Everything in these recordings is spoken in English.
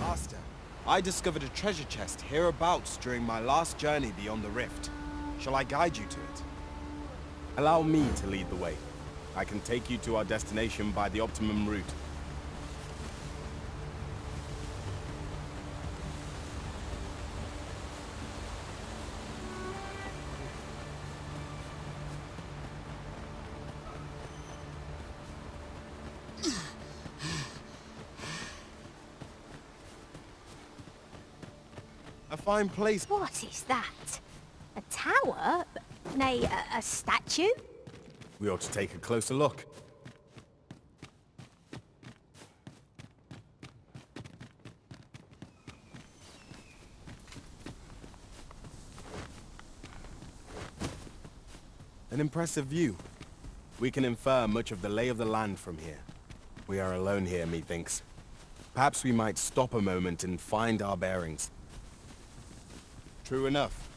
Master, I discovered a treasure chest hereabouts during my last journey beyond the rift. Shall I guide you to it? Allow me to lead the way. I can take you to our destination by the optimum route. A fine place. What is that? A tower? Nay, a statue? We ought to take a closer look. An impressive view. We can infer much of the lay of the land from here. We are alone here, methinks. Perhaps we might stop a moment and find our bearings. True enough.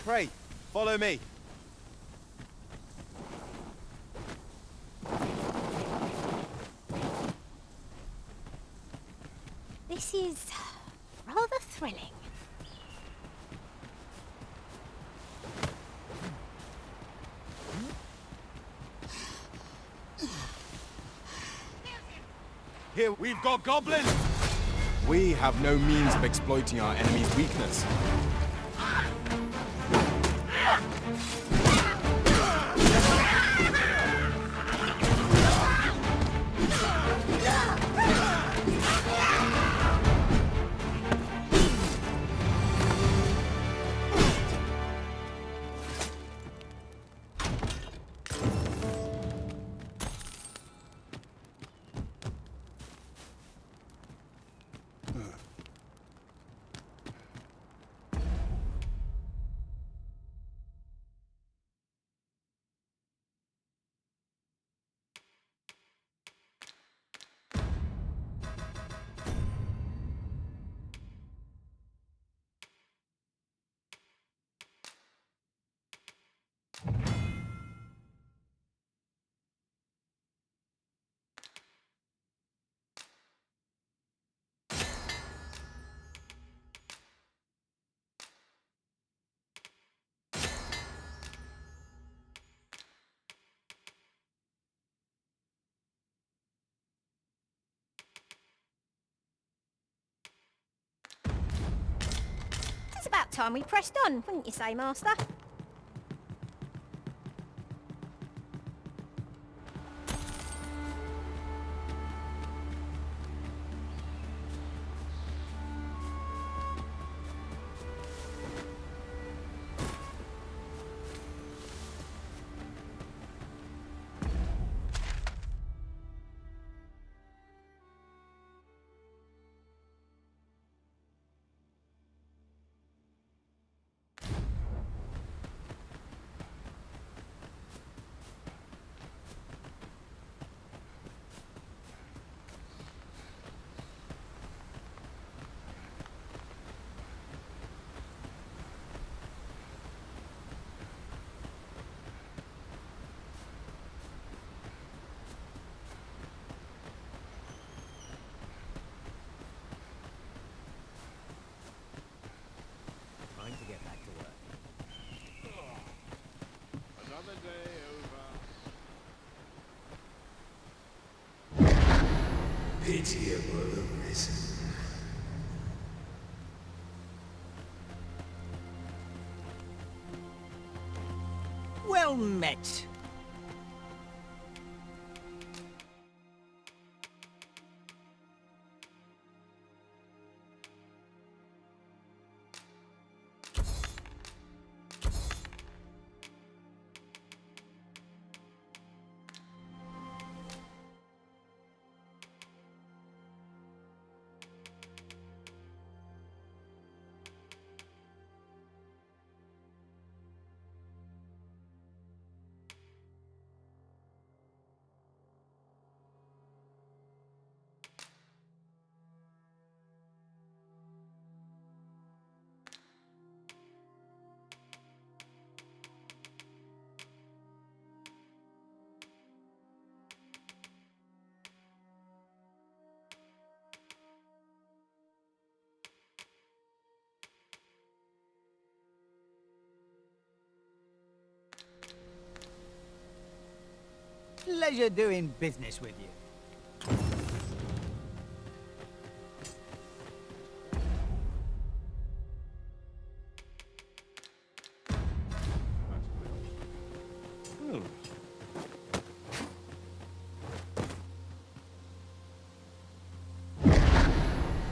Pray, follow me. This is rather thrilling. Here, we've got goblins! We have no means of exploiting our enemy's weakness. It's about time we pressed on, wouldn't you say, Master? Time to get back to work. Another day over. Pitiable Arisen. Well met. Pleasure doing business with you.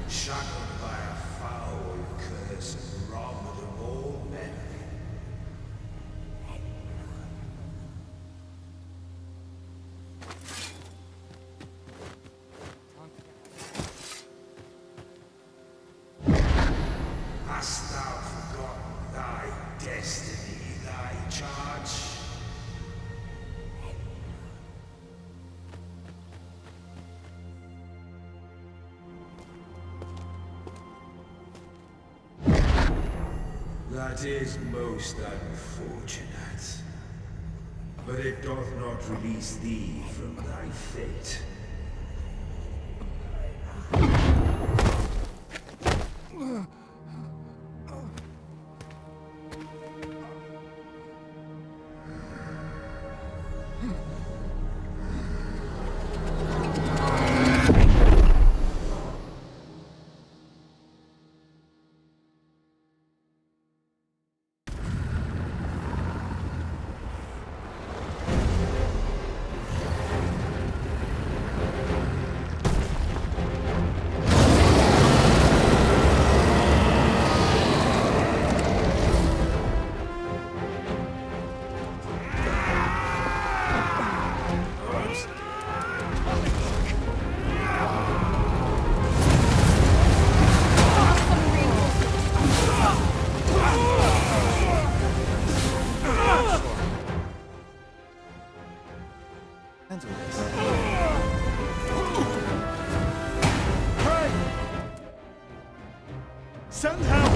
Shackled by a foul curse and robbed of all memory. Hast thou forgotten thy destiny, thy charge? That is most unfortunate. But it doth not release thee from thy fate. Send help!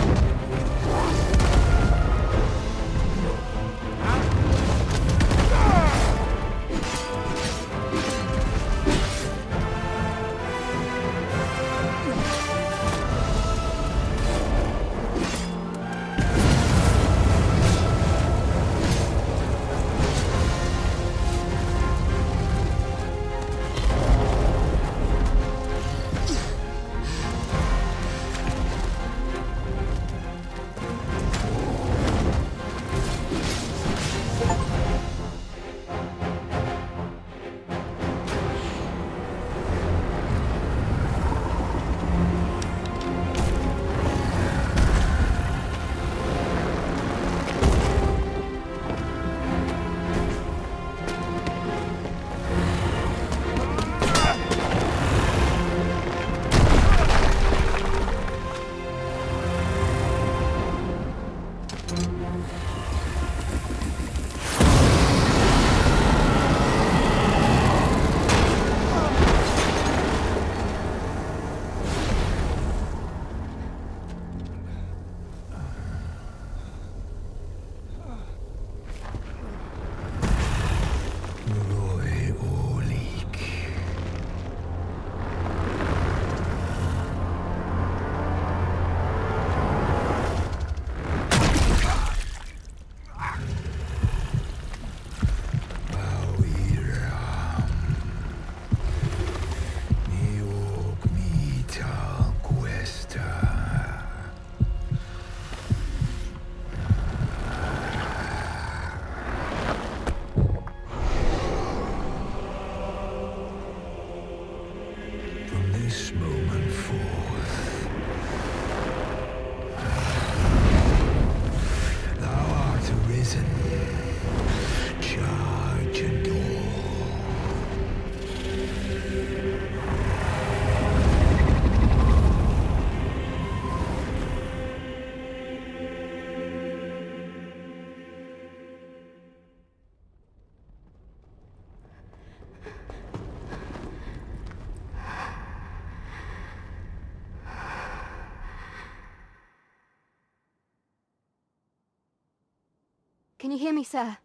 Can you hear me, sir?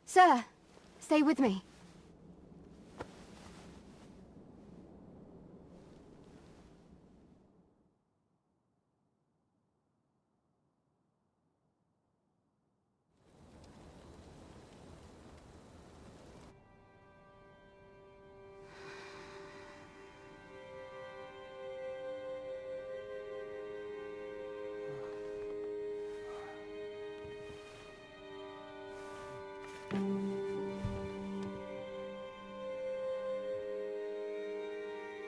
Sir, stay with me.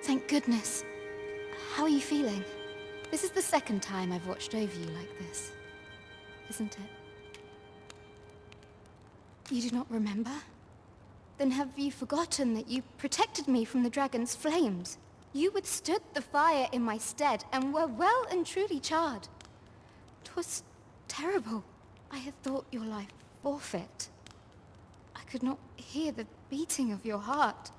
Thank goodness. How are you feeling? This is the second time I've watched over you like this, isn't it? You do not remember? Then have you forgotten that you protected me from the dragon's flames? You withstood the fire in my stead and were well and truly charred. 'Twas terrible. I had thought your life forfeit. I could not hear the beating of your heart.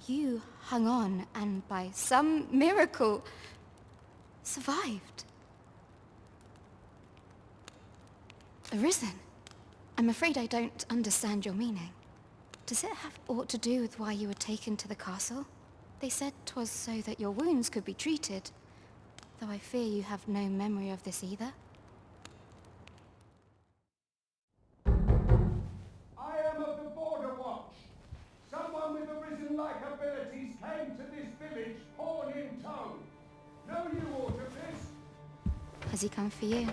You hung on and by some miracle survived. Arisen. I'm afraid I don't understand your meaning. Does it have aught to do with why you were taken to the castle? They said 'twas so that your wounds could be treated, though I fear you have no memory of this either. I am of the Border Watch. Someone with Arisen-like abilities came to this village, horn in tow. Know you aught of this? Has he come for you?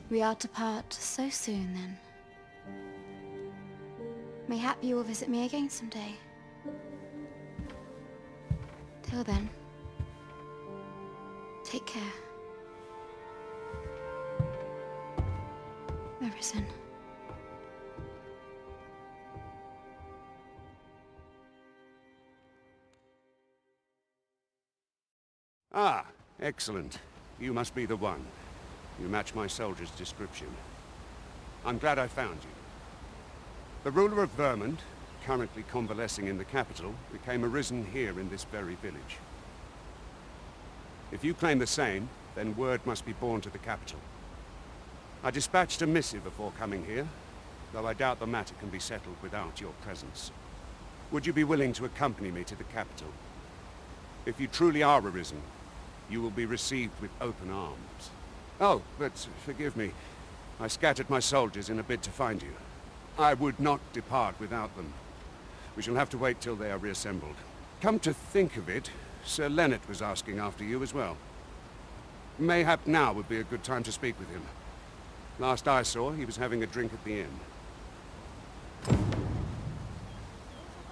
We are to part so soon, then. Mayhap you will visit me again someday. Till then, take care. Arisen. Ah, excellent. You must be the one. You match my soldier's description. I'm glad I found you. The ruler of Vermont, currently convalescing in the capital, became arisen here in this very village. If you claim the same, then word must be borne to the capital. I dispatched a missive before coming here, though I doubt the matter can be settled without your presence. Would you be willing to accompany me to the capital? If you truly are arisen, you will be received with open arms. Oh, but forgive me. I scattered my soldiers in a bid to find you. I would not depart without them. We shall have to wait till they are reassembled. Come to think of it, Sir Leonard was asking after you as well. Mayhap now would be a good time to speak with him. Last I saw, he was having a drink at the inn.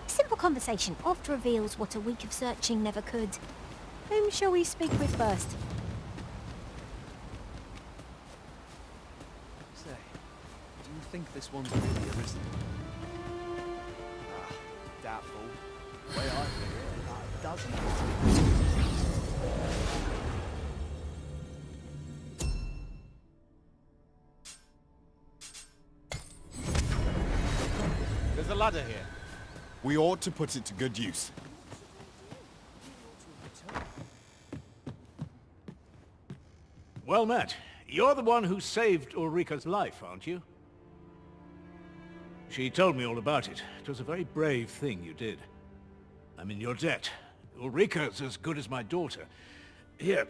Simple conversation oft reveals what a week of searching never could. Whom shall we speak with first? Say, do you think this one's really Arisen? Doubtful. The way I feel it, about a dozen. There's a ladder here. We ought to put it to good use. Well met. You're the one who saved Ulrika's life, aren't you? She told me all about it. It was a very brave thing you did. I'm in your debt. Ulrika's as good as my daughter. Here,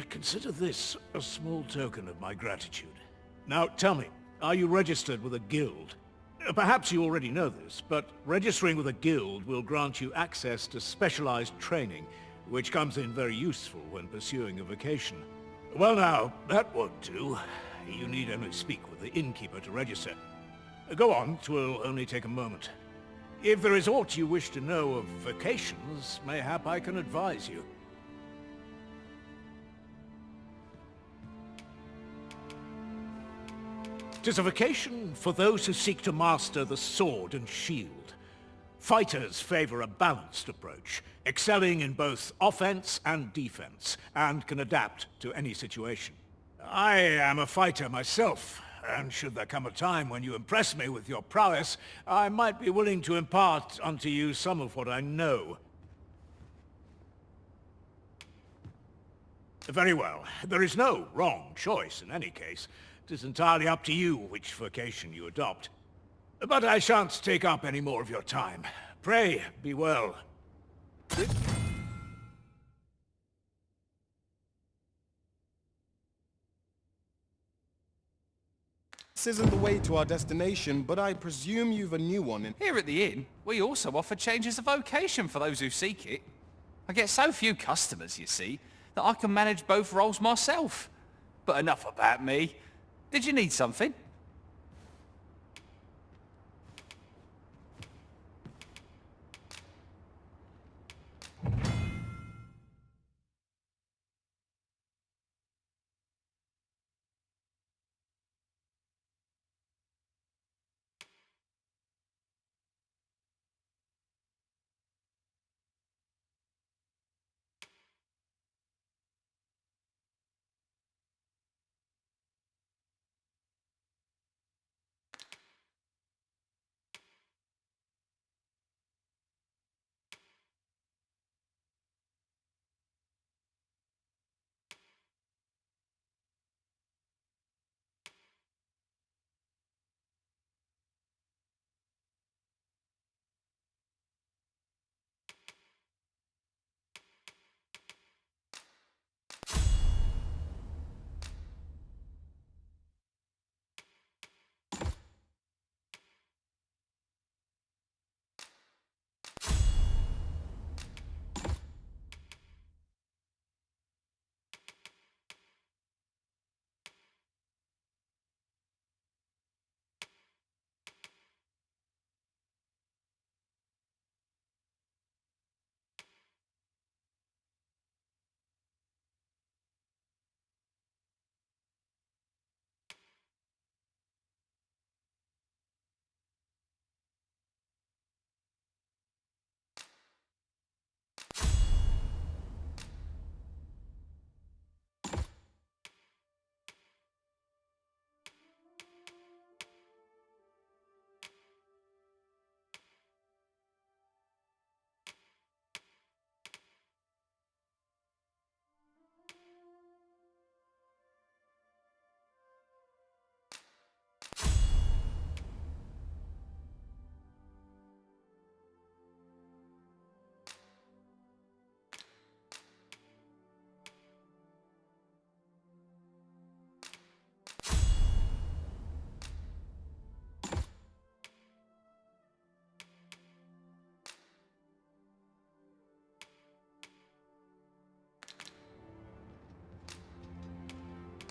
consider this a small token of my gratitude. Now, tell me, are you registered with a guild? Perhaps you already know this, but registering with a guild will grant you access to specialized training, which comes in very useful when pursuing a vocation. Well now, that won't do. You need only speak with the innkeeper to register. Go on, 'twill only take a moment. If there is aught you wish to know of vocations, mayhap I can advise you. 'Tis a vocation for those who seek to master the sword and shield. Fighters favor a balanced approach, excelling in both offense and defense, and can adapt to any situation. I am a fighter myself, and should there come a time when you impress me with your prowess, I might be willing to impart unto you some of what I know. Very well. There is no wrong choice in any case. It is entirely up to you which vocation you adopt. But I shan't take up any more of your time. Pray, be well. This isn't the way to our destination, but I presume you've a new one in... Here at the inn, we also offer changes of vocation for those who seek it. I get so few customers, you see, that I can manage both roles myself. But enough about me. Did you need something?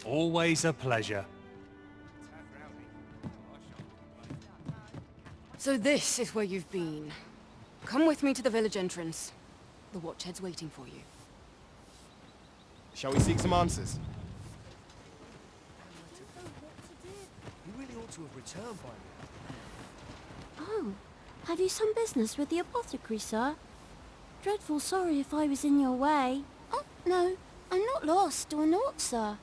Always a pleasure. So this is where you've been. Come with me to the village entrance. The Watchhead's waiting for you. Shall we seek some answers? You really ought to have returned by now. Oh, have you some business with the apothecary, sir? Dreadful sorry if I was in your way. Oh, no, I'm not lost or naught, sir.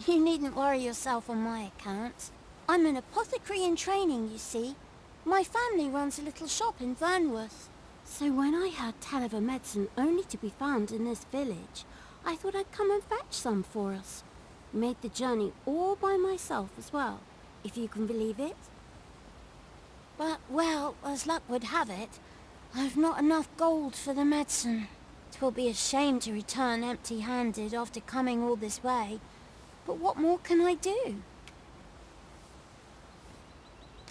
You needn't worry yourself on my account. I'm an apothecary in training, you see. My family runs a little shop in Vernworth. So when I heard tell of a medicine only to be found in this village, I thought I'd come and fetch some for us. Made the journey all by myself as well, if you can believe it. But, well, as luck would have it, I've not enough gold for the medicine. 'Twill be a shame to return empty-handed after coming all this way. But what more can I do?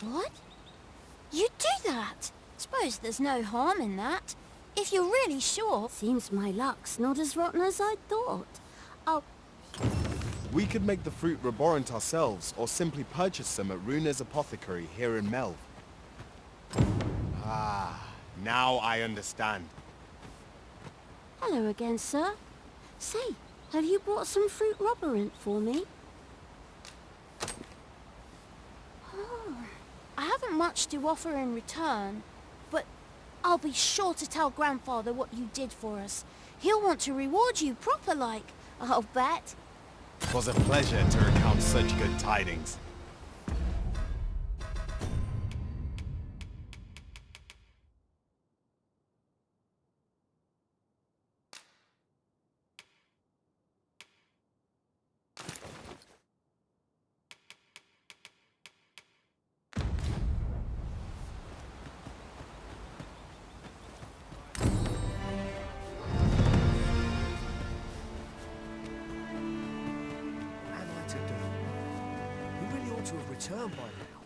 What? You do that? Suppose there's no harm in that. If you're really sure... Seems my luck's not as rotten as I thought. We could make the fruit reborant ourselves, or simply purchase some at Runa's apothecary here in Melv. Ah, now I understand. Hello again, sir. Say, have you brought some fruit roborant for me? Oh, I haven't much to offer in return, but I'll be sure to tell Grandfather what you did for us. He'll want to reward you proper like, I'll bet. 'Twas a pleasure to recount such good tidings. To have returned by now.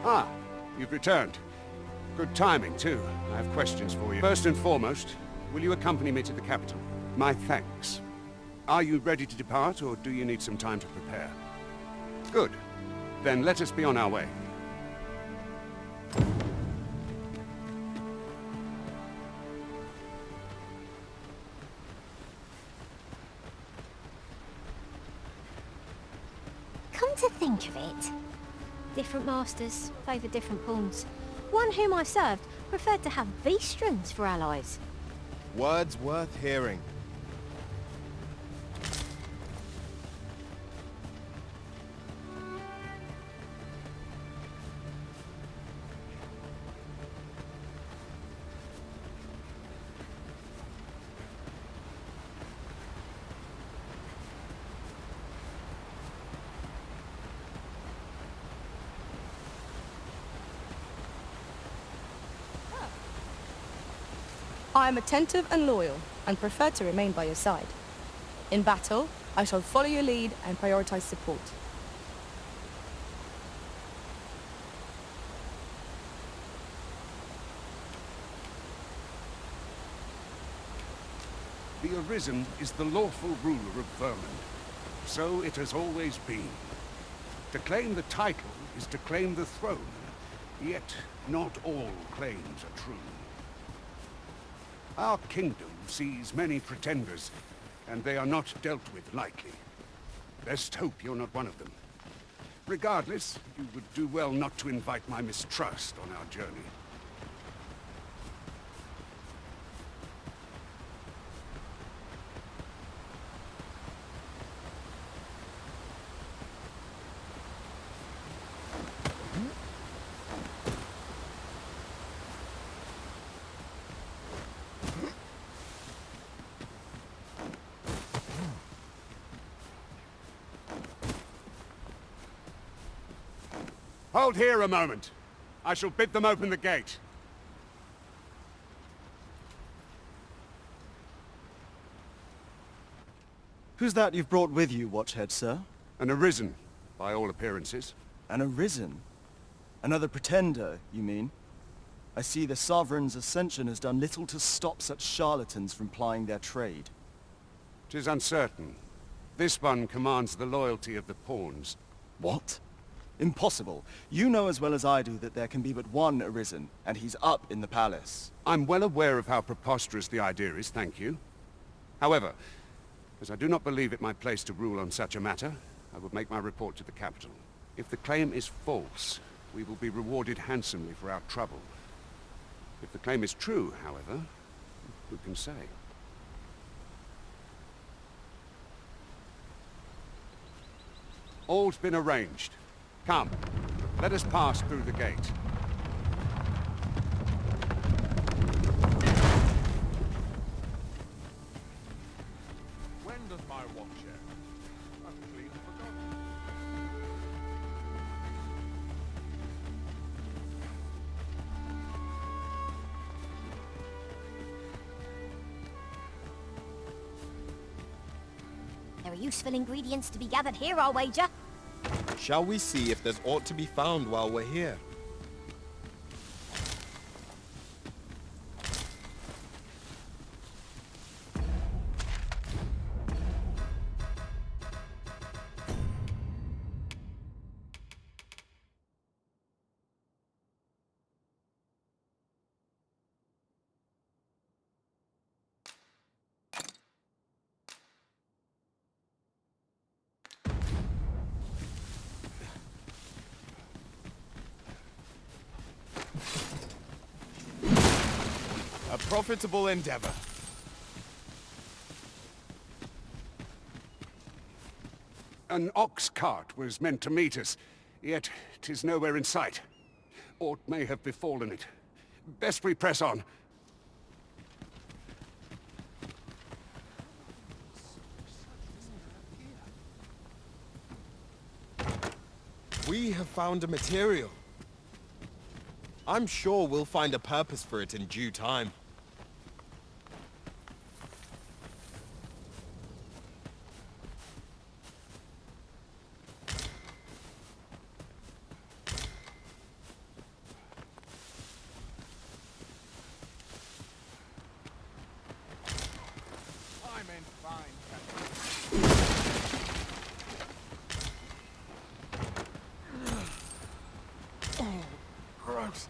Ah, you've returned. Good timing, too. I have questions for you. First and foremost, will you accompany me to the capital? My thanks. Are you ready to depart, or do you need some time to prepare? Good. Then let us be on our way. Come to think of it, different masters favour different pawns. One whom I served preferred to have beast strings for allies. Words worth hearing. I am attentive and loyal, and prefer to remain by your side. In battle, I shall follow your lead and prioritize support. The Arisen is the lawful ruler of Vermund. So it has always been. To claim the title is to claim the throne, yet not all claims are true. Our kingdom sees many pretenders, and they are not dealt with lightly. Best hope you're not one of them. Regardless, you would do well not to invite my mistrust on our journey. Hold here a moment. I shall bid them open the gate. Who's that you've brought with you, Watchhead, sir? An Arisen. by all appearances. An Arisen? Another pretender, you mean? I see the Sovereign's ascension has done little to stop such charlatans from plying their trade. 'Tis uncertain. This one commands the loyalty of the pawns. What? Impossible. You know as well as I do that there can be but one Arisen, and he's up in the palace. I'm well aware of how preposterous the idea is, thank you. However, as I do not believe it my place to rule on such a matter, I would make my report to the capital. If the claim is false, we will be rewarded handsomely for our trouble. If the claim is true, however, who can say? All's been arranged. Come, let us pass through the gate. When does my watch end? I've clean forgotten. There are useful ingredients to be gathered here, I'll wager. Shall we see if there's aught to be found while we're here? A profitable endeavor. An ox cart was meant to meet us, yet 'tis nowhere in sight. Aught may have befallen it. Best we press on. We have found a material. I'm sure we'll find a purpose for it in due time. I'm in fine company. Oh, gross.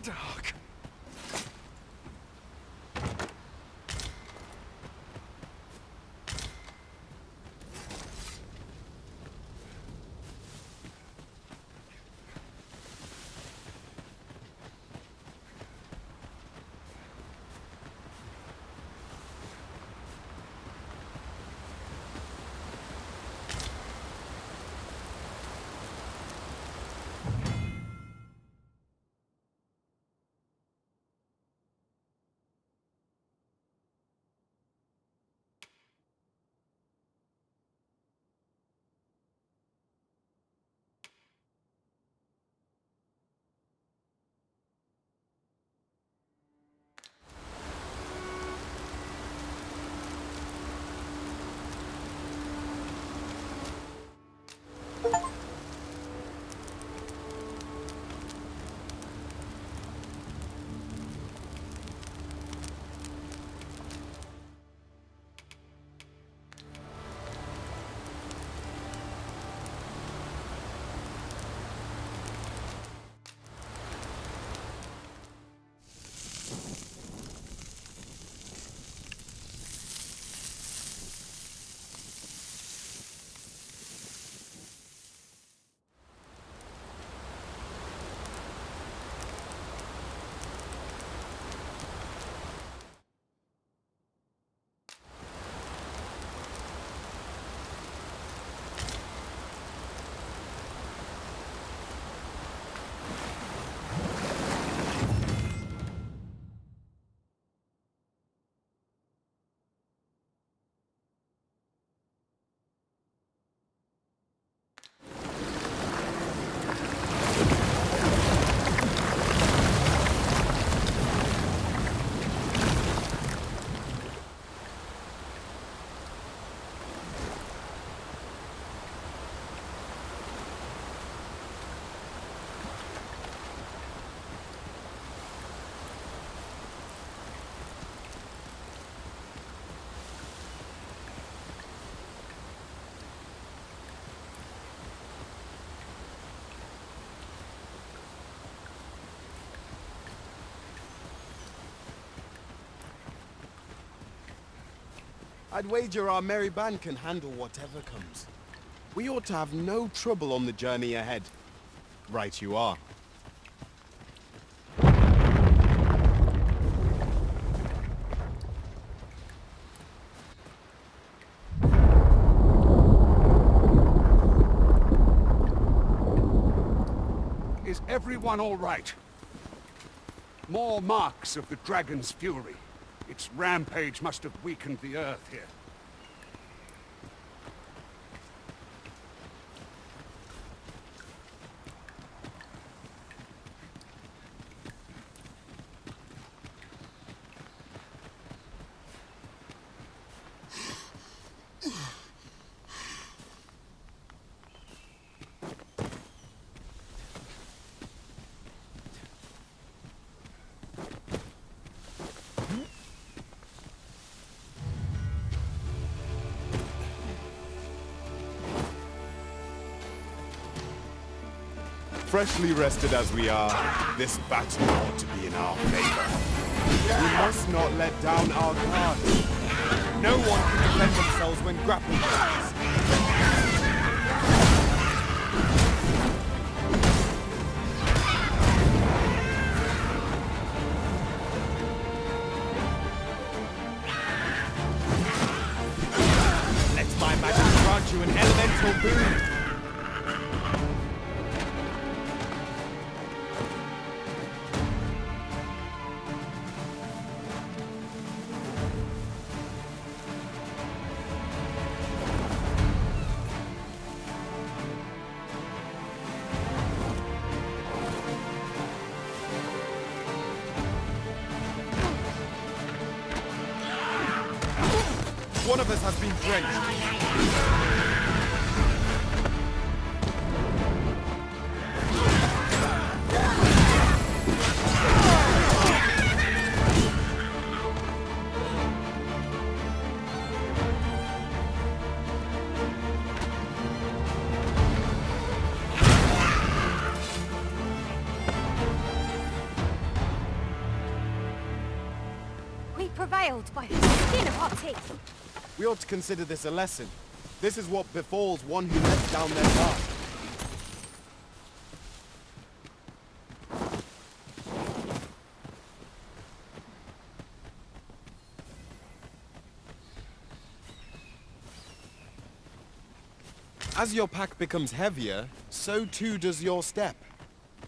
Dark. I'd wager our merry band can handle whatever comes. We ought to have no trouble on the journey ahead. Right you are. Is everyone all right? More marks of the dragon's fury. Its rampage must have weakened the earth here. Freshly rested as we are, this battle ought to be in our favor. We must not let down our guard. No one can defend themselves when grappled with us. Let my magic grant you an elemental boon. One of us has been drenched. We prevailed by the skin of our teeth. We ought to consider this a lesson. This is what befalls one who lets down their guard. As your pack becomes heavier, so too does your step.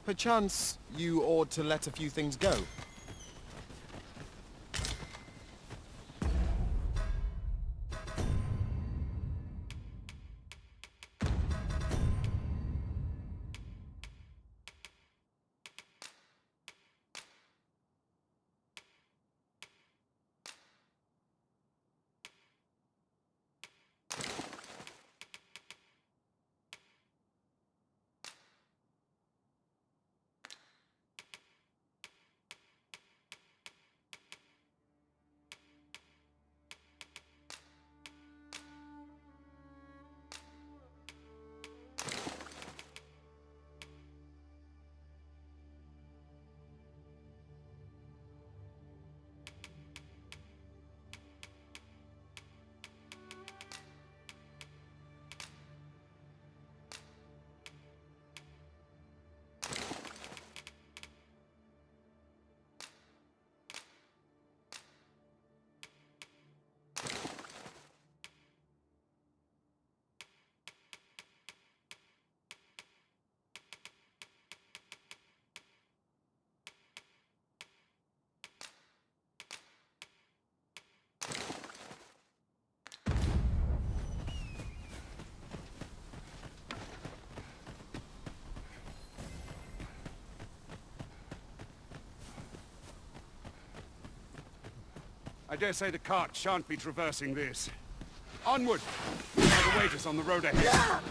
Perchance, you ought to let a few things go. I dare say the cart shan't be traversing this. Onward! They'll await us on the road ahead.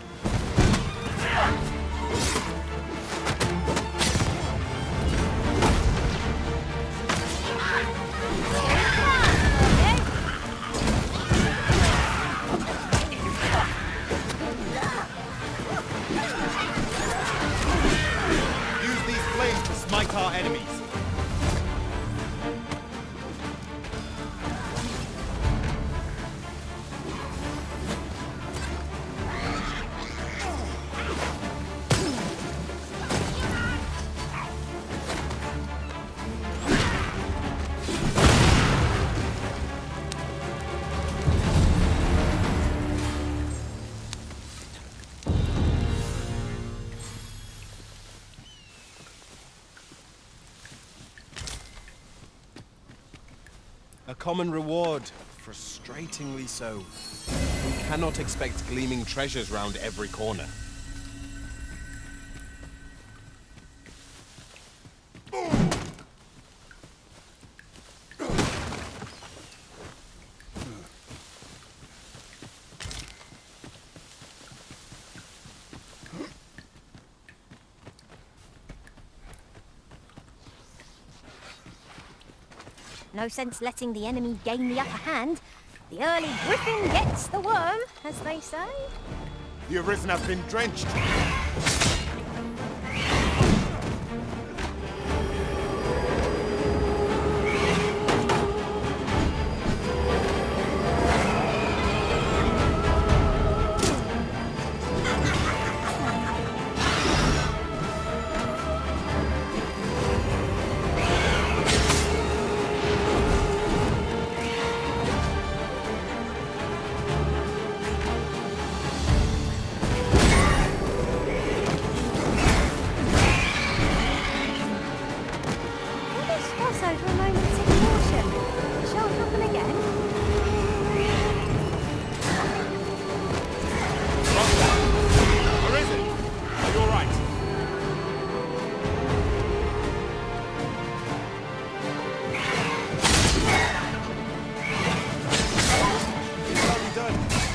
Use these flames to smite our enemies. A common reward, frustratingly so. We cannot expect gleaming treasures round every corner. No sense letting the enemy gain the upper hand. The early griffin gets the worm, as they say. The Arisen have been drenched.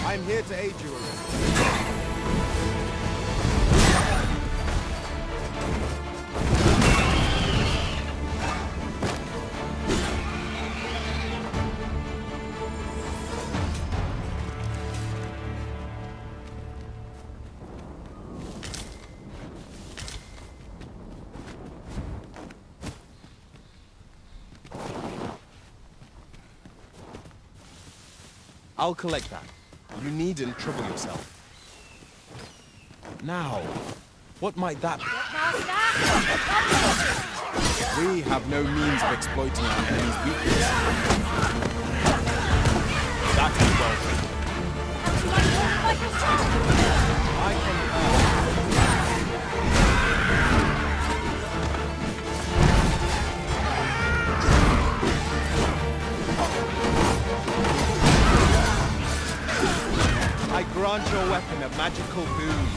I'm here to aid you, Arisen. I'll collect that. You needn't trouble yourself. Now, what might that be? We have no means of exploiting our enemy's weakness. That is well. I concur. I grant your weapon a magical boon.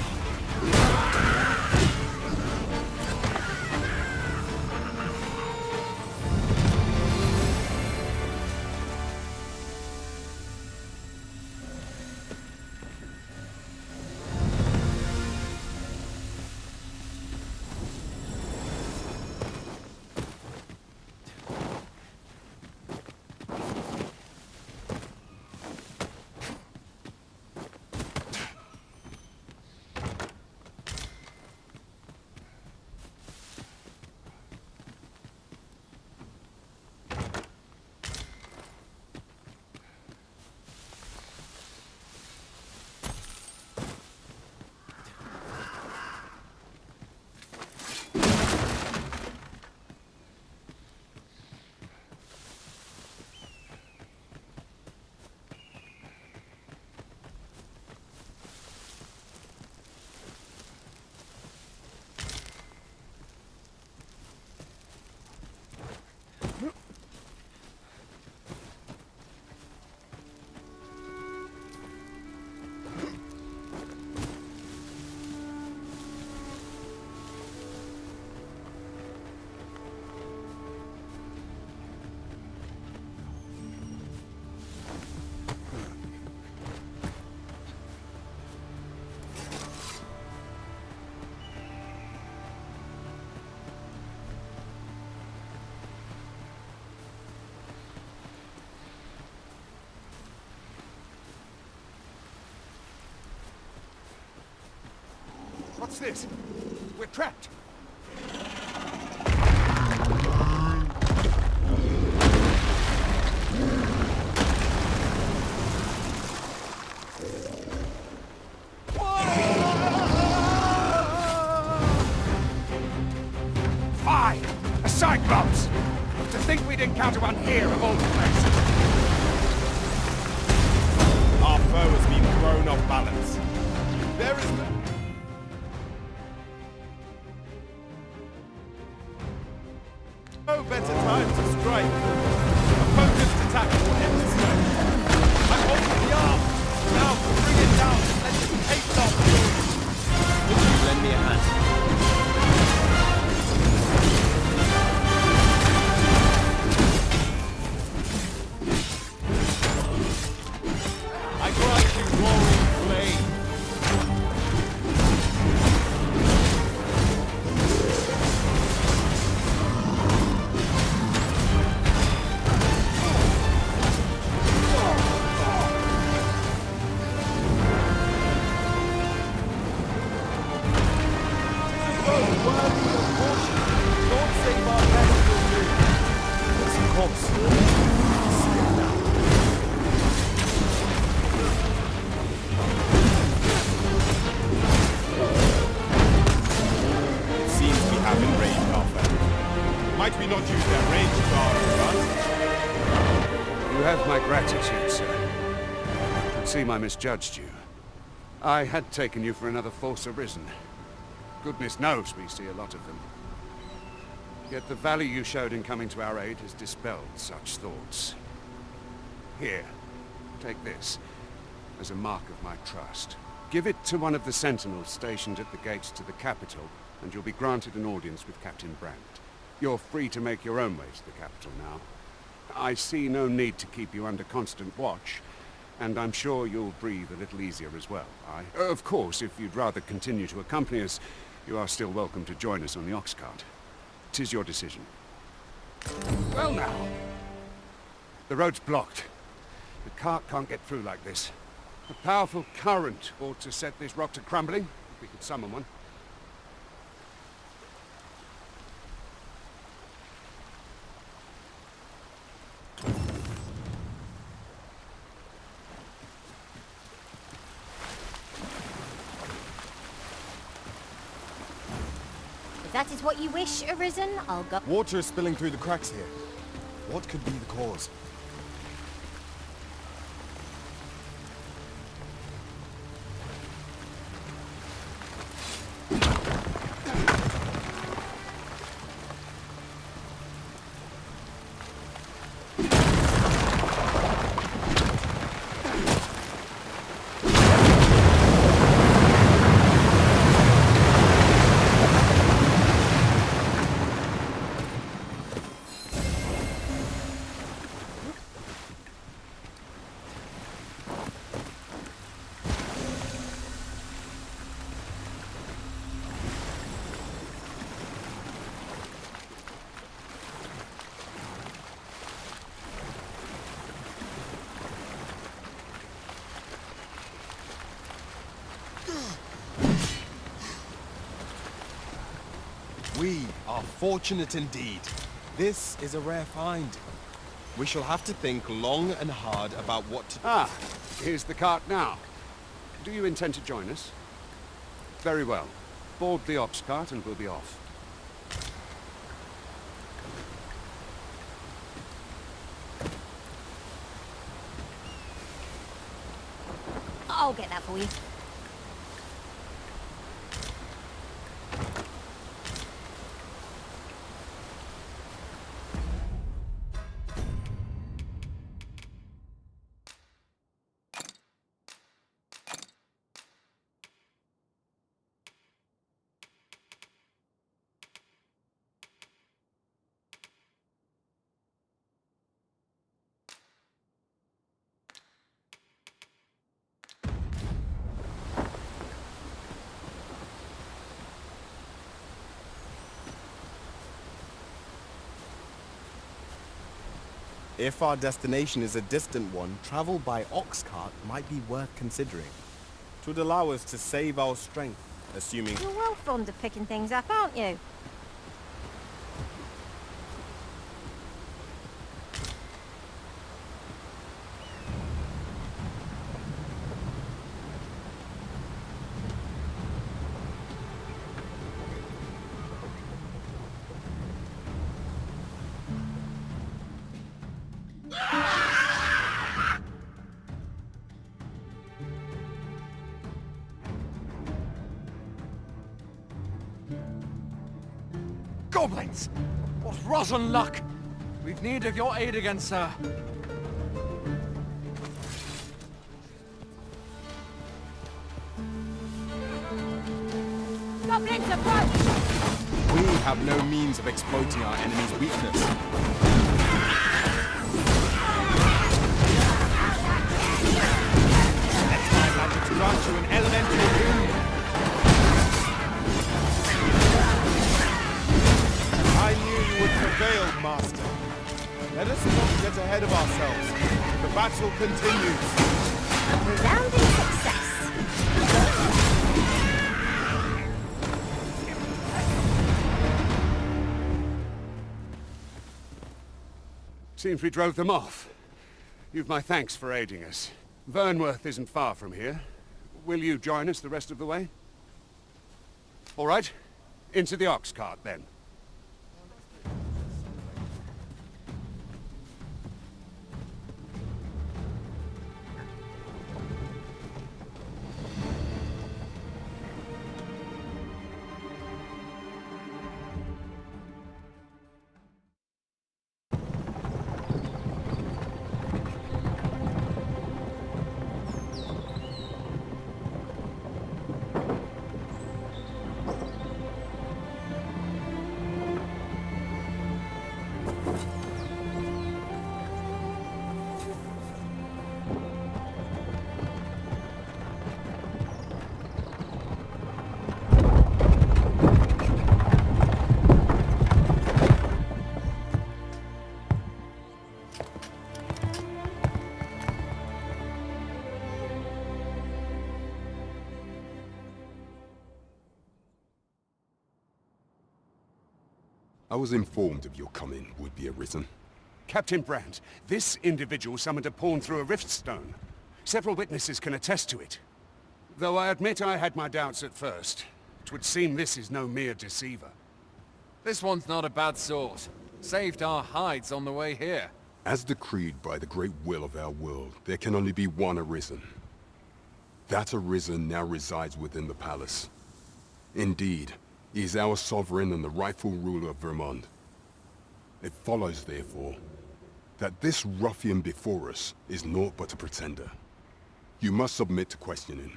What's this? We're trapped. Fine! A Cyclops! To think we'd encounter one here of all places! Our foe has been thrown off balance. There is no... no better time to strike. focused attack will end this way. I'm holding the arm. Now, bring it down and let it take off. Would you lend me a hand? I grant you roaring flame. Might we not use their range to our advantage? You have my gratitude, sir. It seems I misjudged you. I had taken you for another Force Arisen. Goodness knows we see a lot of them. Yet the value you showed in coming to our aid has dispelled such thoughts. Here, take this, as a mark of my trust. Give it to one of the sentinels stationed at the gates to the capital, and you'll be granted an audience with Captain Brandt. You're free to make your own way to the capital now. I see no need to keep you under constant watch, and I'm sure you'll breathe a little easier as well. Of course, if you'd rather continue to accompany us, you are still welcome to join us on the ox cart. 'Tis your decision. Well now. The road's blocked. The cart can't get through like this. A powerful current ought to set this rock to crumbling, if we could summon one. If that is what you wish, Arisen, I'll go. Water is spilling through the cracks here. What could be the cause? We are fortunate indeed. This is a rare find. We shall have to think long and hard about what to... Ah, here's the cart now. Do you intend to join us? Very well. Board the ox cart and we'll be off. I'll get that for you. If our destination is a distant one, travel by ox cart might be worth considering. It would allow us to save our strength, assuming... You're well fond of picking things up, aren't you? Goblins! What rotten luck! We've need of your aid again, sir. Goblins approach! We have no means of exploiting our enemy's weakness. Let my magic grant you an elemental wound. I knew you would prevail, Master. Let us not get ahead of ourselves. The battle continues. Resounding success. Seems we drove them off. You've my thanks for aiding us. Vernworth isn't far from here. Will you join us the rest of the way? All right. Into the ox cart, then. I was informed of your coming would be Arisen. Captain Brandt, this individual summoned a pawn through a rift stone. Several witnesses can attest to it. Though I admit I had my doubts at first. It would seem this is no mere deceiver. This one's not a bad sort. Saved our hides on the way here. As decreed by the great will of our world, there can only be one Arisen. That Arisen now resides within the palace. Indeed, he is our sovereign and the rightful ruler of Vermont. It follows, therefore, that this ruffian before us is naught but a pretender. You must submit to questioning.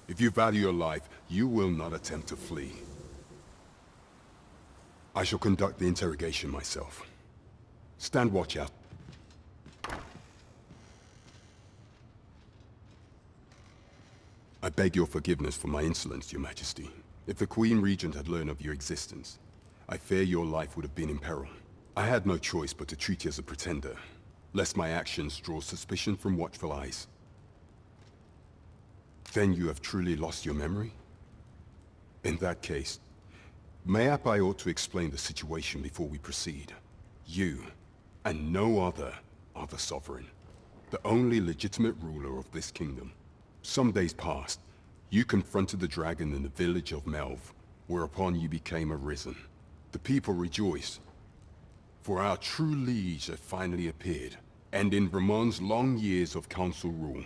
If you value your life, you will not attempt to flee. I shall conduct the interrogation myself. Stand watch out. I beg your forgiveness for my insolence, Your Majesty. If the Queen Regent had learned of your existence, I fear your life would have been in peril. I had no choice but to treat you as a pretender, lest my actions draw suspicion from watchful eyes. Then you have truly lost your memory? In that case, mayhap I ought to explain the situation before we proceed. You, and no other, are the sovereign, the only legitimate ruler of this kingdom. Some days past, you confronted the dragon in the village of Melv, whereupon you became Arisen. The people rejoiced, for our true liege had finally appeared, ending Vermont's long years of council rule.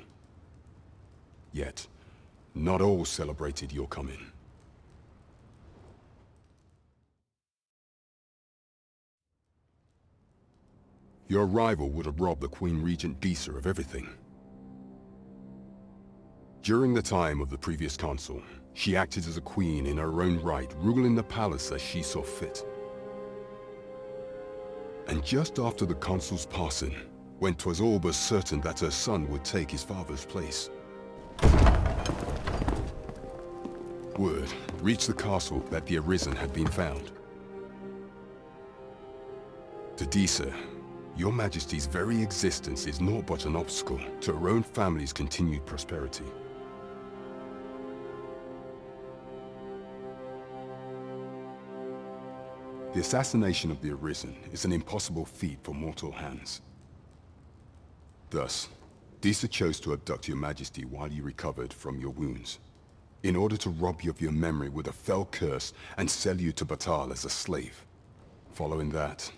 Yet, not all celebrated your coming. Your arrival would have robbed the Queen Regent Disa of everything. During the time of the previous consul, she acted as a queen in her own right, ruling the palace as she saw fit. And just after the consul's passing, when 'twas all but certain that her son would take his father's place, word reached the castle that the Arisen had been found. To Disa, your Majesty's very existence is naught but an obstacle to her own family's continued prosperity. The assassination of the Arisen is an impossible feat for mortal hands. Thus, Disa chose to abduct your Majesty while you recovered from your wounds, in order to rob you of your memory with a fell curse and sell you to Batal as a slave. Following that,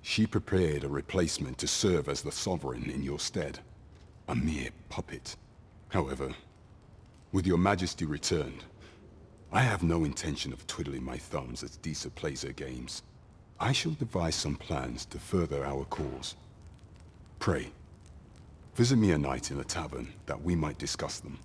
she prepared a replacement to serve as the sovereign in your stead, a mere puppet. However, with your Majesty returned, I have no intention of twiddling my thumbs as Disa plays her games. I shall devise some plans to further our cause. Pray, visit me a night in a tavern that we might discuss them.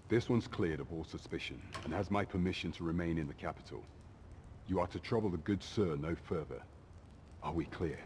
This one's cleared of all suspicion, and has my permission to remain in the capital. You are to trouble the good sir no further. Are we clear?